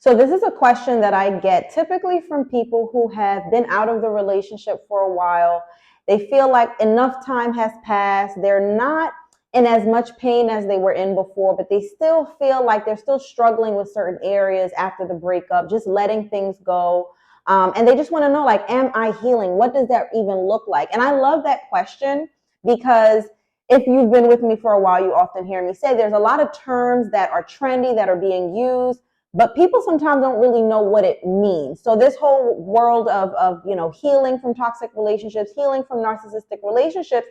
So this is a question that I get typically from people who have been out of the relationship for a while. They feel like enough time has passed. They're not in as much pain as they were in before, but they still feel like they're still struggling with certain areas after the breakup, just letting things go. And they just want to know, like, am I healing? What does that even look like? And I love that question because if you've been with me for a while, you often hear me say there's a lot of terms that are trendy that are being used, but people sometimes don't really know what it means. So this whole world of healing from toxic relationships, healing from narcissistic relationships,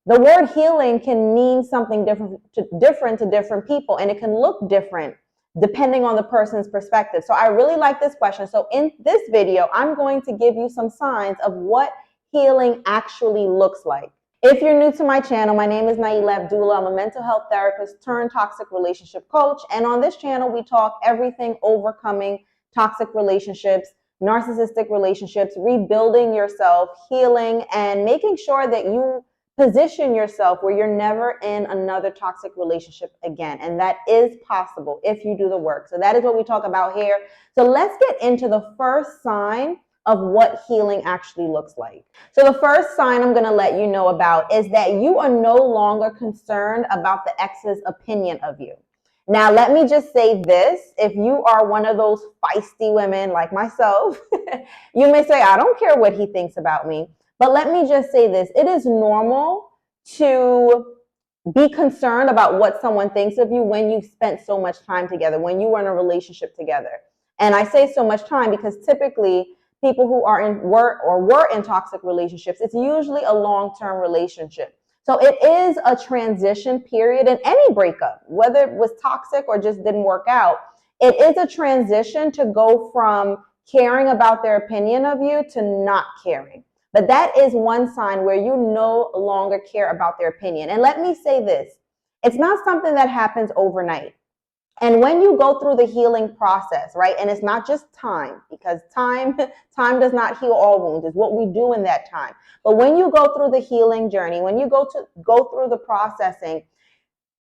the word healing can mean something different to different people, and it can look different depending on the person's perspective. So I really like this question. So in this video, I'm going to give you some signs of what healing actually looks like. If you're new to my channel, my name is Nailah Abdullah. I'm a mental health therapist turned toxic relationship coach. And on this channel, we talk everything overcoming toxic relationships, narcissistic relationships, rebuilding yourself, healing, and making sure that you position yourself where you're never in another toxic relationship again. And that is possible if you do the work. So that is what we talk about here. So let's get into the first sign of what healing actually looks like. So the first sign I'm going to let you know about is that you are no longer concerned about the ex's opinion of you. Now, let me just say this. If you are one of those feisty women like myself, you may say, I don't care what he thinks about me. But let me just say this. It is normal to be concerned about what someone thinks of you when you've spent so much time together, when you were in a relationship together. And I say so much time because typically people who were in toxic relationships, it's usually a long-term relationship. So it is a transition period in any breakup, whether it was toxic or just didn't work out. It is a transition to go from caring about their opinion of you to not caring. But that is one sign where you no longer care about their opinion. And let me say this, it's not something that happens overnight. And when you go through the healing process, right, and it's not just time, because time does not heal all wounds, it's what we do in that time. But when you go through the healing journey, when you go through the processing,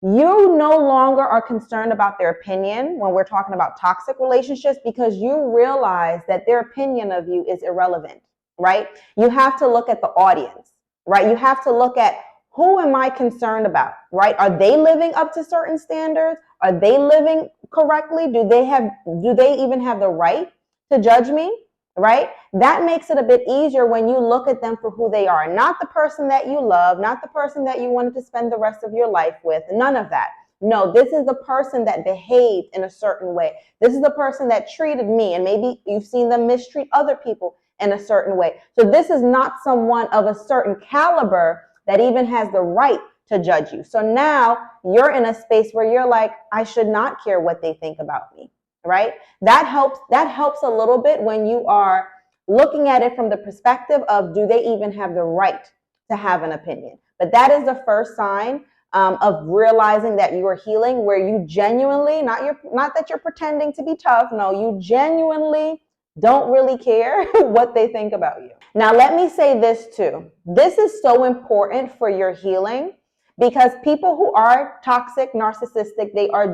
you no longer are concerned about their opinion when we're talking about toxic relationships because you realize that their opinion of you is irrelevant, right? You have to look at the audience, right? You have to look at who am I concerned about, right? Are they living up to certain standards? Are they living correctly? Do they even have the right to judge me, right? That makes it a bit easier when you look at them for who they are, not the person that you love, not the person that you wanted to spend the rest of your life with, none of that. No, this is the person that behaved in a certain way. This is the person that treated me, and maybe you've seen them mistreat other people in a certain way. So this is not someone of a certain caliber that even has the right to judge you. So now you're in a space where you're like, I should not care what they think about me, right? That helps a little bit when you are looking at it from the perspective of, do they even have the right to have an opinion? But that is the first sign of realizing that you are healing, where you genuinely, not that you're pretending to be tough, no, you genuinely don't really care what they think about you. Now, let me say this too. This is so important for your healing because people who are toxic, narcissistic, they are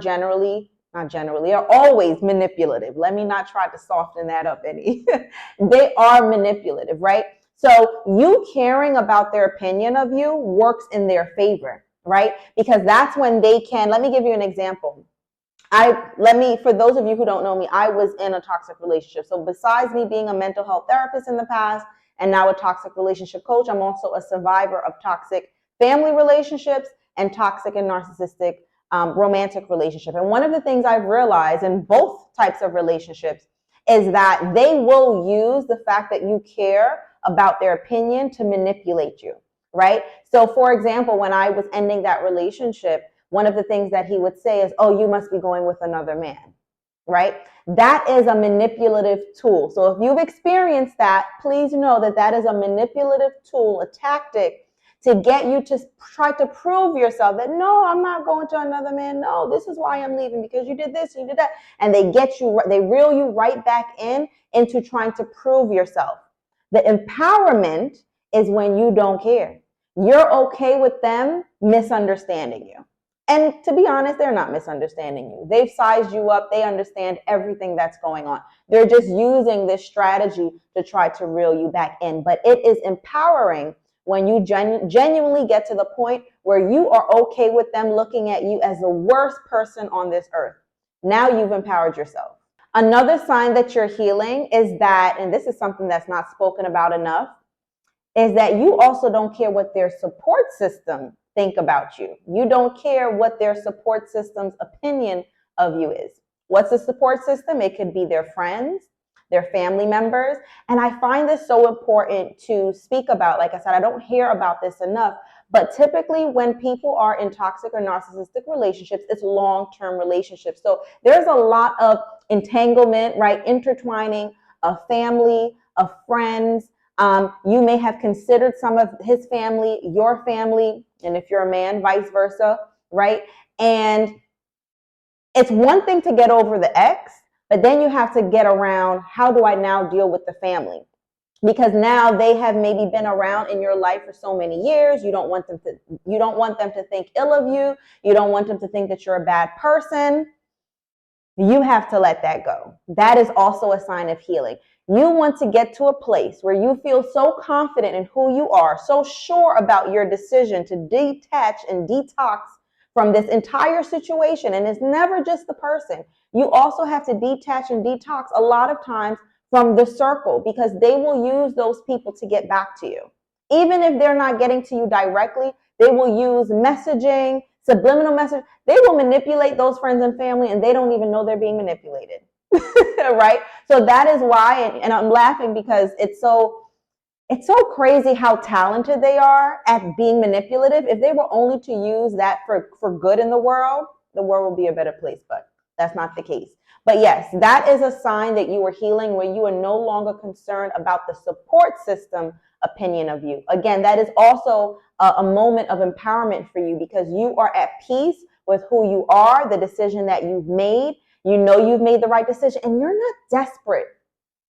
are always manipulative. Let me not try to soften that up any. They are manipulative, right? So you caring about their opinion of you works in their favor, right? Because that's when they can, let me give you an example. For those of you who don't know me, I was in a toxic relationship. So besides me being a mental health therapist in the past and now a toxic relationship coach, I'm also a survivor of toxic family relationships and toxic and narcissistic romantic relationship. And one of the things I've realized in both types of relationships is that they will use the fact that you care about their opinion to manipulate you, right? So for example, when I was ending that relationship, one of the things that he would say is, oh, you must be going with another man, right? That is a manipulative tool. So if you've experienced that, please know that that is a manipulative tool, a tactic to get you to try to prove yourself that, no, I'm not going to another man. No, this is why I'm leaving, because you did this, you did that. And they reel you right back into trying to prove yourself. The empowerment is when you don't care. You're okay with them misunderstanding you. And to be honest, they're not misunderstanding you. They've sized you up. They understand everything that's going on. They're just using this strategy to try to reel you back in. But it is empowering when you genuinely get to the point where you are okay with them looking at you as the worst person on this earth. Now you've empowered yourself. Another sign that you're healing is that, and this is something that's not spoken about enough, is that you also don't care what their support system think about you. You don't care what their support system's opinion of you is. What's the support system? It could be their friends, their family members. And I find this so important to speak about. Like I said, I don't hear about this enough. But typically when people are in toxic or narcissistic relationships, it's long-term relationships. So there's a lot of entanglement, right? Intertwining of family, of friends. You may have considered some of his family, your family, and if you're a man, vice versa, right? And it's one thing to get over the ex, but then you have to get around, how do I now deal with the family? Because now they have maybe been around in your life for so many years. You don't want them to think ill of you. You don't want them to think that you're a bad person. You have to let that go. That is also a sign of healing. You want to get to a place where you feel so confident in who you are, so sure about your decision to detach and detox from this entire situation. And it's never just the person. You also have to detach and detox a lot of times from the circle, because they will use those people to get back to you. Even if they're not getting to you directly, they will use messaging, subliminal message. They will manipulate those friends and family, and they don't even know they're being manipulated. Right? So that is why, and I'm laughing because it's so crazy how talented they are at being manipulative. If they were only to use that for good in the world would be a better place, but that's not the case. But yes, that is a sign that you are healing, where you are no longer concerned about the support system opinion of you. Again, that is also a moment of empowerment for you, because you are at peace with who you are, the decision that you've made. You know you've made the right decision, and you're not desperate.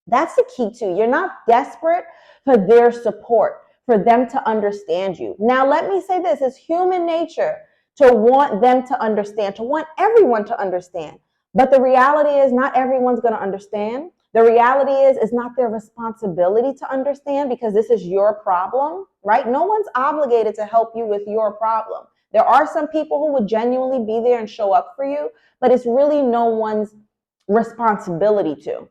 That's the key too. You're not desperate for their support, for them to understand you. Now, let me say this. It's human nature to want them to understand, to want everyone to understand. But the reality is not everyone's going to understand. The reality is it's not their responsibility to understand, because this is your problem, right? No one's obligated to help you with your problem. There are some people who would genuinely be there and show up for you, but it's really no one's responsibility to,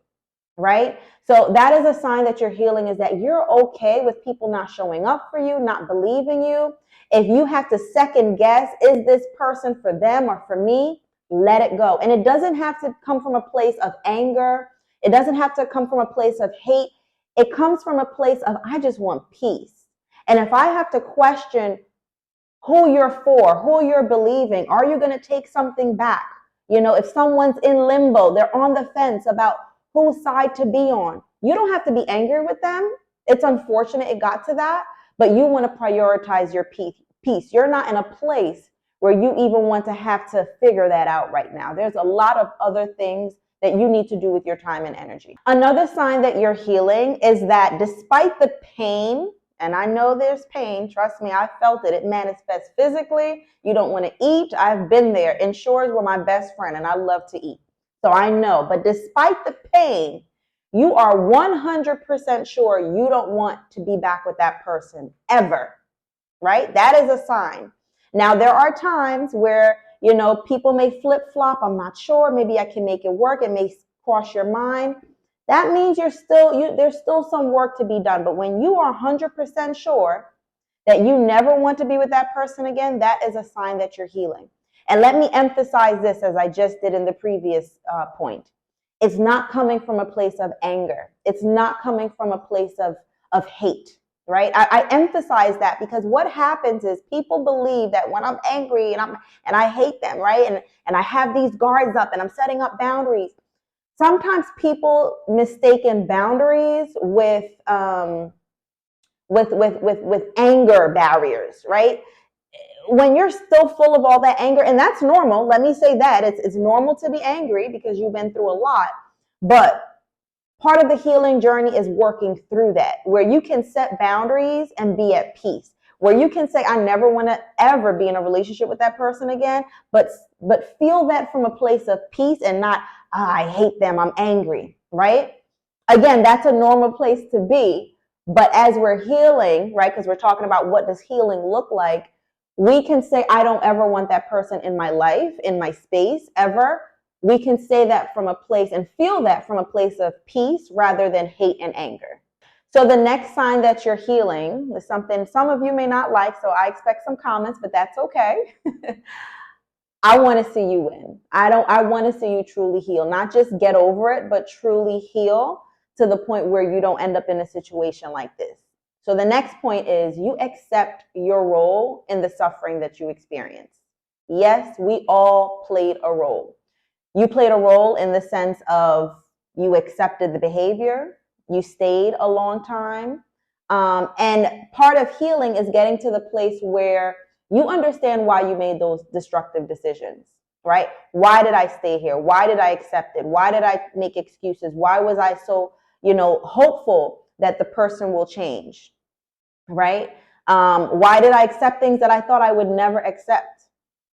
right? So that is a sign that you're healing, is that you're okay with people not showing up for you, not believing you. If you have to second guess, is this person for them or for me? Let it go. And it doesn't have to come from a place of anger. It doesn't have to come from a place of hate. It comes from a place of, I just want peace. And if I have to question who you're for, who you're believing, are you going to take something back? You know, if someone's in limbo, they're on the fence about whose side to be on. You don't have to be angry with them. It's unfortunate it got to that, but you want to prioritize your peace. You're not in a place where you even want to have to figure that out right now. There's a lot of other things that you need to do with your time and energy. Another sign that you're healing is that despite the pain, and I know there's pain, trust me, I felt it. It manifests physically. You don't want to eat. I've been there. Insurers were my best friend, and I love to eat. So I know, but despite the pain, you are 100% sure you don't want to be back with that person ever, right? That is a sign. Now, there are times where, you know, people may flip-flop. I'm not sure. Maybe I can make it work. It may cross your mind. That means there's still some work to be done. But when you are 100% sure that you never want to be with that person again, that is a sign that you're healing. And let me emphasize this, as I just did in the previous point. It's not coming from a place of anger. It's not coming from a place of hate, right? I emphasize that because what happens is people believe that when I'm angry and I hate them, right? And I have these guards up and I'm setting up boundaries. Sometimes people mistaken boundaries with anger barriers, right? When you're still full of all that anger, and that's normal, let me say that, it's normal to be angry because you've been through a lot, but part of the healing journey is working through that, where you can set boundaries and be at peace, where you can say, I never want to ever be in a relationship with that person again, but feel that from a place of peace and not, I hate them, I'm angry, right? Again, that's a normal place to be. But as we're healing, right, because we're talking about what does healing look like, we can say, I don't ever want that person in my life, in my space, ever. We can say that from a place and feel that from a place of peace rather than hate and anger. So the next sign that you're healing is something some of you may not like, so I expect some comments, but that's okay. I want to see you win. I want to see you truly heal, not just get over it, but truly heal to the point where you don't end up in a situation like this. So the next point is you accept your role in the suffering that you experience. Yes, we all played a role. You played a role in the sense of you accepted the behavior, you stayed a long time. And part of healing is getting to the place where you understand why you made those destructive decisions, right? Why did I stay here? Why did I accept it? Why did I make excuses? Why was I so, hopeful that the person will change, right? Why did I accept things that I thought I would never accept,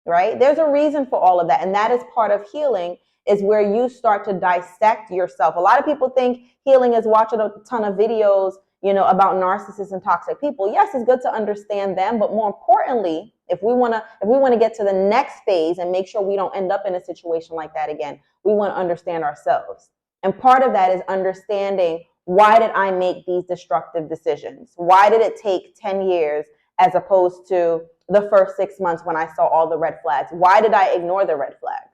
right? There's a reason for all of that. And that is part of healing, is where you start to dissect yourself. A lot of people think healing is watching a ton of videos, about narcissists and toxic people. Yes, it's good to understand them, but more importantly, if we want to get to the next phase and make sure we don't end up in a situation like that again, we want to understand ourselves. And part of that is understanding, why did I make these destructive decisions? Why did it take 10 years as opposed to the first 6 months when I saw all the red flags? Why did I ignore the red flags?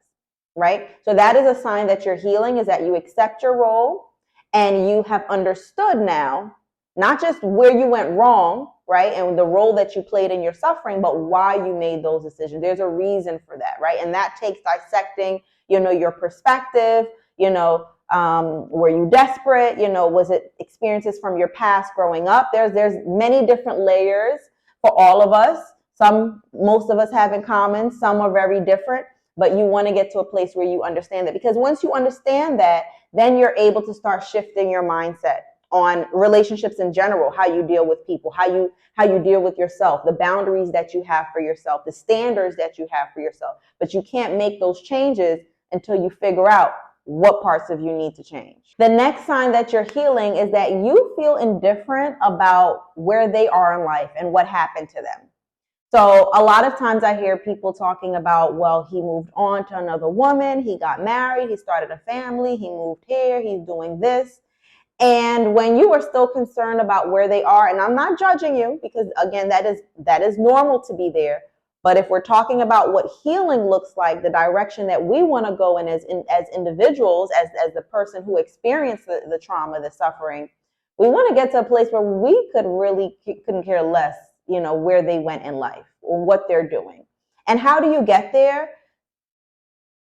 Right? So that is a sign that you're healing, is that you accept your role and you have understood now, not just where you went wrong, right, and the role that you played in your suffering, but why you made those decisions. There's a reason for that, right? And that takes dissecting, your perspective, were you desperate? Was it experiences from your past growing up? There's many different layers for all of us. Most of us have in common, some are very different, but you want to get to a place where you understand that, because once you understand that, then you're able to start shifting your mindset on relationships in general, how you deal with people, how you deal with yourself, the boundaries that you have for yourself, the standards that you have for yourself. But you can't make those changes until you figure out what parts of you need to change. The next sign that you're healing is that you feel indifferent about where they are in life and what happened to them. So a lot of times I hear people talking about, well, he moved on to another woman, he got married, he started a family, he moved here, he's doing this. And when you are still concerned about where they are, and I'm not judging you, because again, that is normal to be there. But if we're talking about what healing looks like, the direction that we want to go in as individuals, as the person who experienced the trauma, the suffering, we want to get to a place where we couldn't care less, where they went in life or what they're doing. And how do you get there?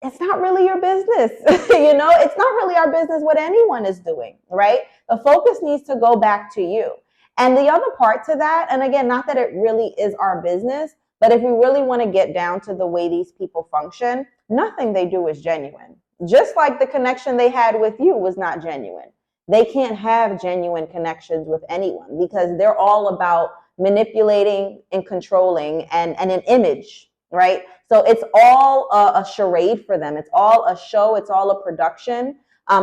It's not really your business. It's not really our business what anyone is doing, right? The focus needs to go back to you. And the other part to that, and again, not that it really is our business, but if we really want to get down to the way these people function, nothing they do is genuine. Just like the connection they had with you was not genuine. They can't have genuine connections with anyone, because they're all about manipulating and controlling and an image, right? So it's all a charade for them. It's all a show. It's all a production.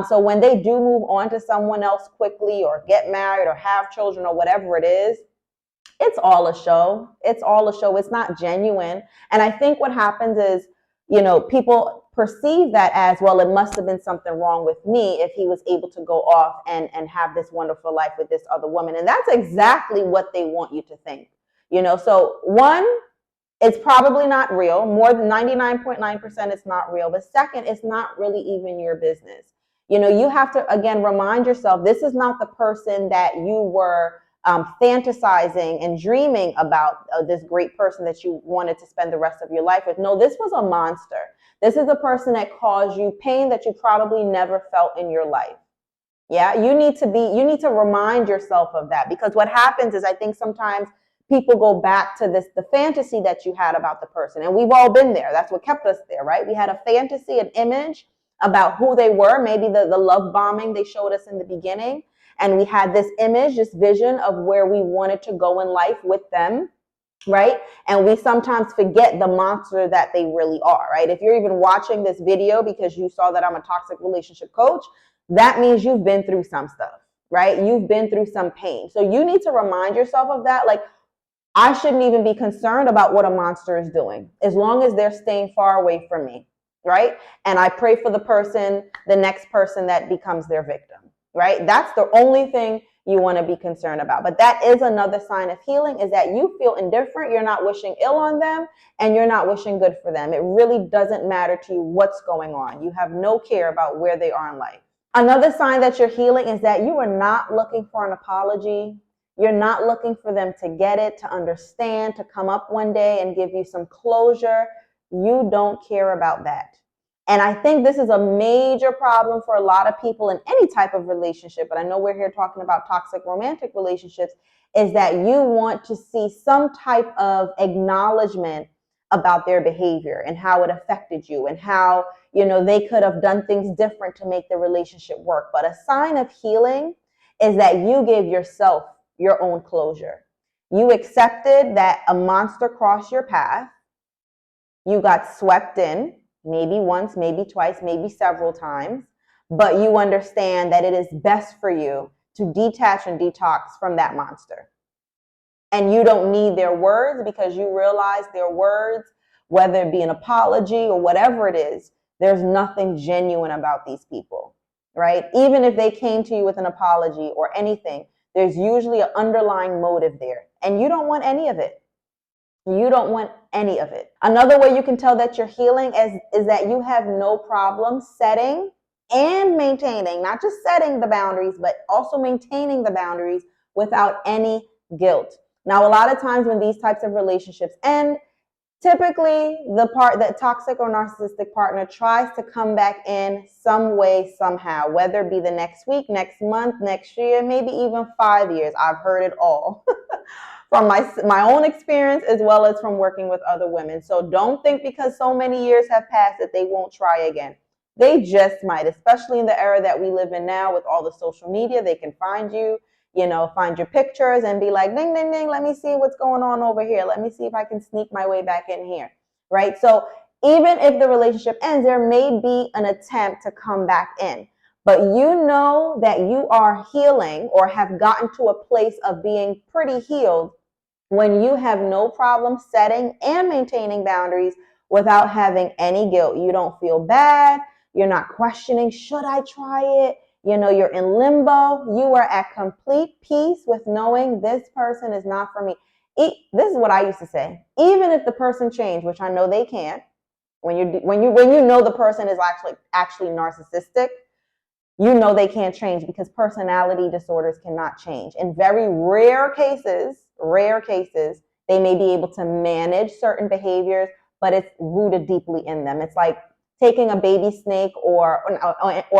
So when they do move on to someone else quickly, or get married or have children or whatever it is, it's all a show. It's all a show. It's not genuine. And I think what happens is, people perceive that as, well, it must have been something wrong with me if he was able to go off and have this wonderful life with this other woman. And that's exactly what they want you to think. So one, it's probably not real. More than 99.9%, it's not real. But second, it's not really even your business. You have to, again, remind yourself, this is not the person that you were fantasizing and dreaming about, this great person that you wanted to spend the rest of your life with. No, this was a monster. This is a person that caused you pain that you probably never felt in your life. Yeah, you need to remind yourself of that, because what happens is, I think sometimes people go back to the fantasy that you had about the person. And we've all been there. That's what kept us there, right? We had a fantasy, an image about who they were, maybe the love bombing they showed us in the beginning. And we had this image, this vision of where we wanted to go in life with them. right? And we sometimes forget the monster that they really are, right? If you're even watching this video because you saw that I'm a toxic relationship coach, that means you've been through some stuff, right? You've been through some pain. So you need to remind yourself of that. Like, I shouldn't even be concerned about what a monster is doing as long as they're staying far away from me, right? And I pray for the next person that becomes their victim, right? That's the only thing you want to be concerned about. But that is another sign of healing, is that you feel indifferent. You're not wishing ill on them and you're not wishing good for them. It really doesn't matter to you what's going on. You have no care about where they are in life. Another sign that you're healing is that you are not looking for an apology. You're not looking for them to get it, to understand, to come up one day and give you some closure. You don't care about that. And I think this is a major problem for a lot of people in any type of relationship, but I know we're here talking about toxic romantic relationships, is that you want to see some type of acknowledgement about their behavior and how it affected you and how, they could have done things different to make the relationship work. But a sign of healing is that you gave yourself your own closure. You accepted that a monster crossed your path. You got swept in, maybe once, maybe twice, maybe several times, but you understand that it is best for you to detach and detox from that monster. And you don't need their words, because you realize their words, whether it be an apology or whatever it is, there's nothing genuine about these people, right? Even if they came to you with an apology or anything, there's usually an underlying motive there, and you don't want any of it. You don't want any of it. Another way you can tell that you're healing is that you have no problem setting and maintaining, not just setting the boundaries, but also maintaining the boundaries without any guilt. Now, a lot of times when these types of relationships end, typically the toxic or narcissistic partner tries to come back in some way, somehow, whether it be the next week, next month, next year, maybe even 5 years. I've heard it all. From my own experience, as well as from working with other women. So don't think because so many years have passed that they won't try again. They just might, especially in the era that we live in now with all the social media. They can find you, find your pictures and be like, ding, ding, ding, let me see what's going on over here. Let me see if I can sneak my way back in here, right? So even if the relationship ends, there may be an attempt to come back in. But you know that you are healing or have gotten to a place of being pretty healed when you have no problem setting and maintaining boundaries without having any guilt. You don't feel bad. You're not questioning, should I try it? You're in limbo. You are at complete peace with knowing this person is not for me. This is what I used to say. Even if the person changed, which I know they can't, when you know the person is actually narcissistic, you know they can't change, because personality disorders cannot change. In very rare cases, they may be able to manage certain behaviors, but it's rooted deeply in them. It's like taking a baby snake or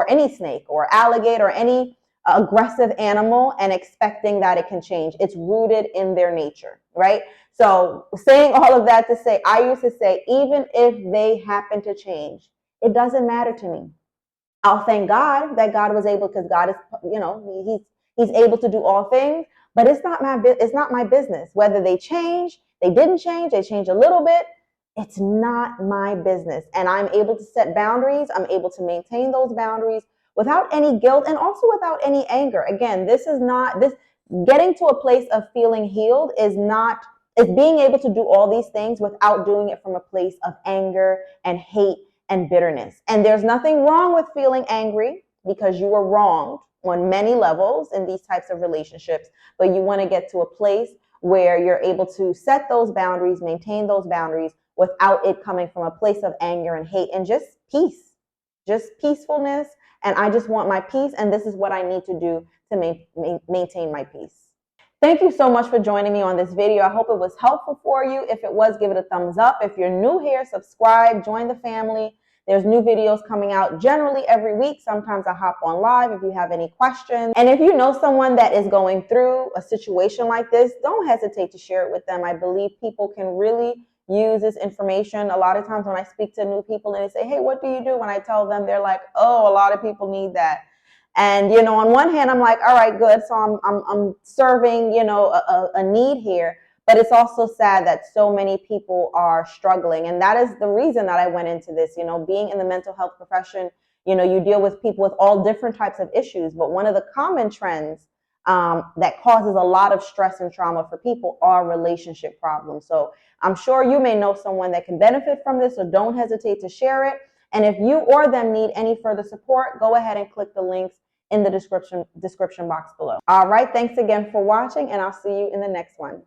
any snake or alligator or any aggressive animal and expecting that it can change. It's rooted in their nature, right? So saying all of that to say, I used to say, even if they happen to change, it doesn't matter to me. I'll thank God that God was able, because God is, he's able to do all things, but it's not my business whether they change, they didn't change, they changed a little bit. It's not my business. And I'm able to set boundaries. I'm able to maintain those boundaries without any guilt and also without any anger. Again, this getting to a place of feeling healed is being able to do all these things without doing it from a place of anger and hate and bitterness. And there's nothing wrong with feeling angry, because you were wronged on many levels in these types of relationships, but you want to get to a place where you're able to set those boundaries, maintain those boundaries without it coming from a place of anger and hate, and just peace, just peacefulness. And I just want my peace, and this is what I need to do to maintain my peace. Thank you so much for joining me on this video. I hope it was helpful for you. If it was, give it a thumbs up. If you're new here, subscribe, join the family. There's new videos coming out generally every week. Sometimes I hop on live if you have any questions. And if you know someone that is going through a situation like this, don't hesitate to share it with them. I believe people can really use this information. A lot of times when I speak to new people and they say, hey, what do you do? When I tell them, they're like, oh, a lot of people need that. And, on one hand, I'm like, all right, good. So I'm serving, a need here. But it's also sad that so many people are struggling. And that is the reason that I went into this. Being in the mental health profession, you deal with people with all different types of issues. But one of the common trends that causes a lot of stress and trauma for people are relationship problems. So I'm sure you may know someone that can benefit from this, so don't hesitate to share it. And if you or them need any further support, go ahead and click the links in the description box below. All right, thanks again for watching, and I'll see you in the next one.